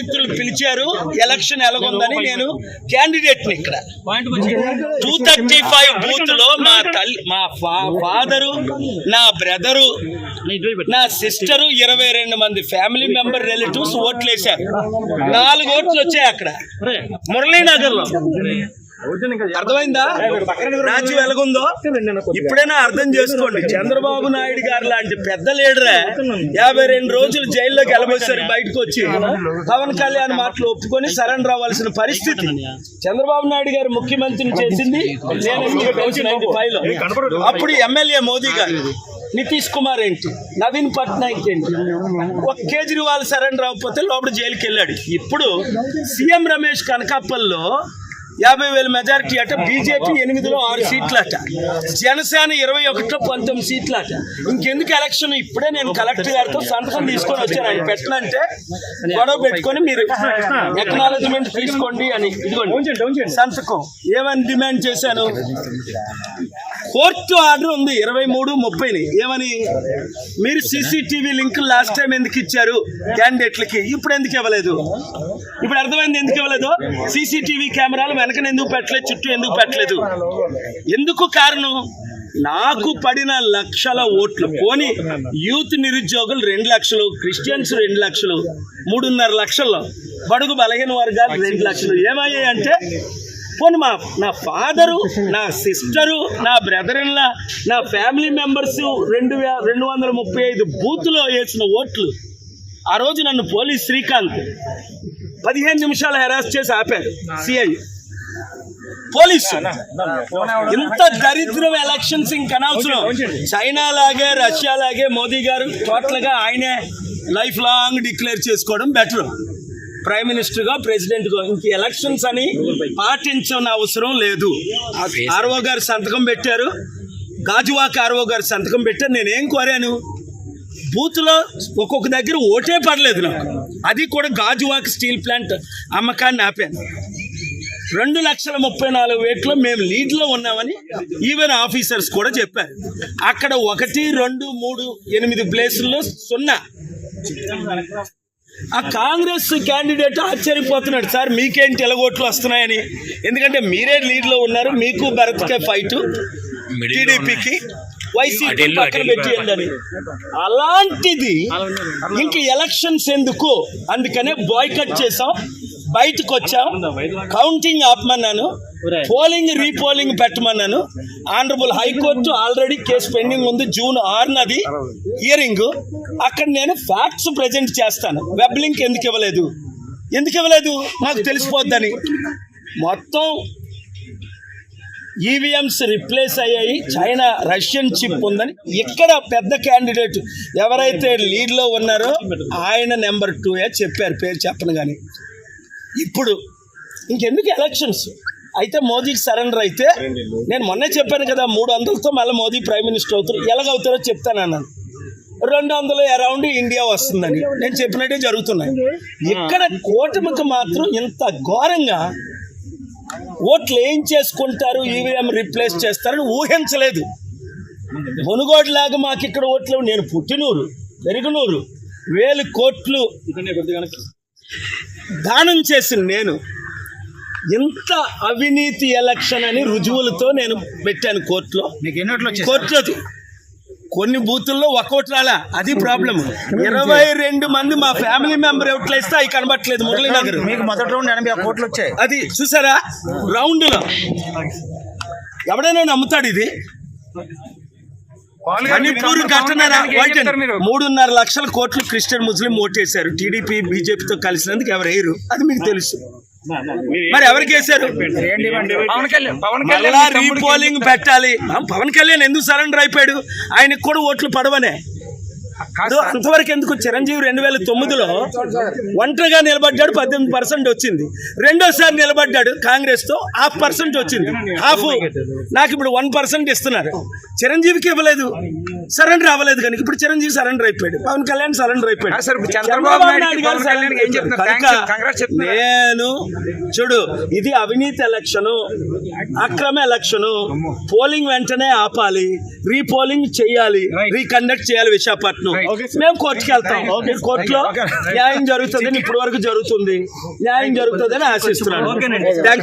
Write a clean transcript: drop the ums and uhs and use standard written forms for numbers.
మిత్రులు పిలిచారు ఎలక్షన్ ఎలాగుందని. నేను క్యాండిడేట్ని ఇక్కడ 235 బూత్ లో మా ఫాదరు, నా బ్రదరు, నా సిస్టరు, 22 మంది ఫ్యామిలీ మెంబర్ రిలేటివ్స్ ఓట్లు వేశారు. 4 ఓట్లు వచ్చాయి అక్కడ మురళీనగర్ లో. అర్థమైందా రాజ్యం ఎలాగుందో? ఇప్పుడైనా అర్థం చేసుకోండి. చంద్రబాబు నాయుడు గారు లాంటి పెద్ద లీడరే 52 రోజులు జైల్లోకి వెళ్ళబోసారు. బయటకు వచ్చి పవన్ కళ్యాణ్ మాటలు ఒప్పుకొని సరెండర్ అవ్వాల్సిన పరిస్థితి. చంద్రబాబు నాయుడు గారు ముఖ్యమంత్రిని చేసింది నేను 1995 లో. అప్పుడు ఎమ్మెల్యే మోదీ గారు, నితీష్ కుమార్ ఏంటి, నవీన్ పట్నాయక్ ఏంటి, ఒక కేజ్రీవాల్ సరెండర్ అవ్వకపోతే లోపల జైలుకి వెళ్ళాడు. ఇప్పుడు సీఎం రమేష్ కనకాపల్లో 50,000 మెజారిటీ అట, బీజేపీ 8లో 6 సీట్లు అట, జనసేన 21లో 19 సీట్లు అట. ఇంకెందుకు ఎలక్షన్? ఇప్పుడే నేను కలెక్టర్ గారితో సంతకం తీసుకొని వచ్చాను. ఆయన పెట్టనంటే గొడవ పెట్టుకొని మీరు ఎక్నాలజ్మెంట్ తీసుకోండి అని ఇదిగోండి సంతకం. ఏమని డిమాండ్ చేశాను? కోర్టు ఆర్డర్ ఉంది 23-30ని. ఏమని? మీరు సీసీటీవీ లింక్ లాస్ట్ టైం ఎందుకు ఇచ్చారు క్యాండిడేట్లకి, ఇప్పుడు ఎందుకు ఇవ్వలేదు? ఇప్పుడు అర్థమైంది ఎందుకు ఇవ్వలేదు. సీసీటీవీ కెమెరాలు వెనకన ఎందుకు పెట్టలేదు, చుట్టూ ఎందుకు పెట్టలేదు? ఎందుకు కారణం? నాకు పడిన లక్షల ఓట్లు పోని యూత్ నిరుద్యోగులు 2 లక్షలు, క్రిస్టియన్స్ 2 లక్షలు, 3.5 లక్షల్లో బడుగు బలహీన వర్గాలు 2 లక్షలు ఏమయ్యాయంటే, పోనీ నా ఫాదరు, నా సిస్టరు, నా బ్రదర్ ఇన్ లా, నా ఫ్యామిలీ మెంబర్స్ 235 బూత్లో వేసిన ఓట్లు. ఆ రోజు నన్ను పోలీస్ శ్రీకాంత్ 15 నిమిషాలు హెరాస్ చేసి ఆపారు సిఐ పోలీసు. ఇంత దరిద్రం ఎలక్షన్స్ ఇంకనవసరం. చైనా లాగే రష్యా లాగే మోదీ గారు టోటల్ గా ఆయనే లైఫ్ లాంగ్ డిక్లేర్ చేసుకోవడం బెటర్. ప్రైమ్ మినిస్టర్ గా, ప్రెసిడెంట్ గా ఇంక ఎలక్షన్స్ అని పాటించని అవసరం లేదు. ఆర్ఓ గారు సంతకం పెట్టారు, గాజువాక ఆర్ఓ గారు సంతకం పెట్టారు. నేనేం కోరాను? బూత్ లో ఒక్కొక్క దగ్గర ఓటే పడలేదు నాకు. అది కూడా గాజువాక స్టీల్ ప్లాంట్ అమ్మకాన్ని ఆపాను. 2,34,000 మేము లీడ్ లో ఉన్నామని ఈవెన్ ఆఫీసర్స్ కూడా చెప్పారు. అక్కడ 1, 2, 3, 8 ప్లేసుల్లో 0. ఆ కాంగ్రెస్ క్యాండిడేట్ ఆశ్చర్యపోతున్నాడు, సార్ మీకేంటి ఎలగోట్లు వస్తున్నాయని. ఎందుకంటే మీరే లీడ్ లో ఉన్నారు, మీకు భరత్కే ఫైట్, టీడీపీకి వైసీపీ పక్కన పెట్టేయండి అని. అలాంటిది ఇంక ఎలక్షన్స్ ఎందుకు? అందుకనే బాయ్కట్ చేసాం, బయటకు వచ్చాం, కౌంటింగ్ ఆపమన్నాను, పోలింగ్ రీపోలింగ్ పెట్టమన్నాను. Honourable high court already case pending ఉంది, June 6 హియరింగ్. అక్కడ నేను ఫ్యాక్ట్స్ ప్రజెంట్ చేస్తాను. వెబ్ లింక్ ఎందుకు ఇవ్వలేదు నాకు తెలిసిపోద్దని. మొత్తం ఈవీఎంస్ రిప్లేస్ అయ్యాయి, చైనా రష్యన్ చిప్ ఉందని. ఇక్కడ పెద్ద క్యాండిడేట్ ఎవరైతే లీడ్లో ఉన్నారో ఆయన నెంబర్ 2 చెప్పారు, పేరు చెప్పను. కానీ ఇప్పుడు ఇంకెందుకు ఎలక్షన్స్? అయితే మోదీకి సరెండర్ అయితే, నేను మొన్నే చెప్పాను కదా 300తో మళ్ళీ మోదీ ప్రైమ్ మినిస్టర్ అవుతారు. ఎలాగవుతారో చెప్తానన్నాను. 200 అరౌండ్ ఇండియా వస్తుందని నేను చెప్పినట్టే జరుగుతున్నాయి. ఇక్కడ కూటమికి మాత్రం ఇంత ఘోరంగా ఓట్లు ఏం చేసుకుంటారు, ఈవీఎం రిప్లేస్ చేస్తారని ఊహించలేదు. మునుగోడులాగా మాకు ఇక్కడ ఓట్లు, నేను పుట్టినూరు పెరుగునూరు, 1000 కోట్లు దానం చేసిన నేను. ఇంత అవినీతి ఎలక్షన్ అని రుజువులతో నేను పెట్టాను కోర్టులో. కోర్టులో కొన్ని బూతుల్లో ఒక్కోటి రాలా, అది ప్రాబ్లం. 22 మంది మా ఫ్యామిలీ మెంబర్ ఓట్లు వేస్తే అవి కనబట్టలేదు. మురళీనగర్ మీకు మొదటి రౌండ్ 80 కోట్లు వచ్చాయి. అది చూసారా రౌండ్ లో? ఎవడైనా నమ్ముతాడు ఇది? మణిపూర్ ఘటన 3.5 లక్షల కోట్లు క్రిస్టియన్ ముస్లిం ఓటేశారు. టీడీపీ బీజేపీతో కలిసినందుకు ఎవరు వేయరు, అది మీకు తెలుసు. మరి ఎవరికి వేశారు? రీపోలింగ్ పెట్టాలి. పవన్ కళ్యాణ్ ఎందుకు సరెండర్ అయిపోయాడు? ఆయనకు కూడా ఓట్లు పడవనే. అంతవరకు ఎందుకు? చిరంజీవి 2009లో ఒంటరిగా నిలబడ్డాడు, 18% వచ్చింది. రెండోసారి నిలబడ్డాడు కాంగ్రెస్ తో, 0.5% వచ్చింది. నాకు ఇప్పుడు 1% ఇస్తున్నారు. చిరంజీవికి ఇవ్వలేదు, సరెండర్ అవ్వలేదు. కానీ ఇప్పుడు చిరంజీవి సరెండర్ అయిపోయాడు, పవన్ కళ్యాణ్ సరెండర్ అయిపోయాడు. నేను చూడు, ఇది అవినీతి ఎలక్షను, అక్రమ ఎలక్షను. పోలింగ్ వెంటనే ఆపాలి, రీపోలింగ్ చేయాలి, రీకండక్ట్ చేయాలి విశాఖపట్నం. మేము కోర్టుకి వెళ్తాం. కోర్టులో న్యాయం జరుగుతుందని ఇప్పటి వరకు జరుగుతుంది, న్యాయం జరుగుతుందని ఆశిస్తున్నాను. Thank you.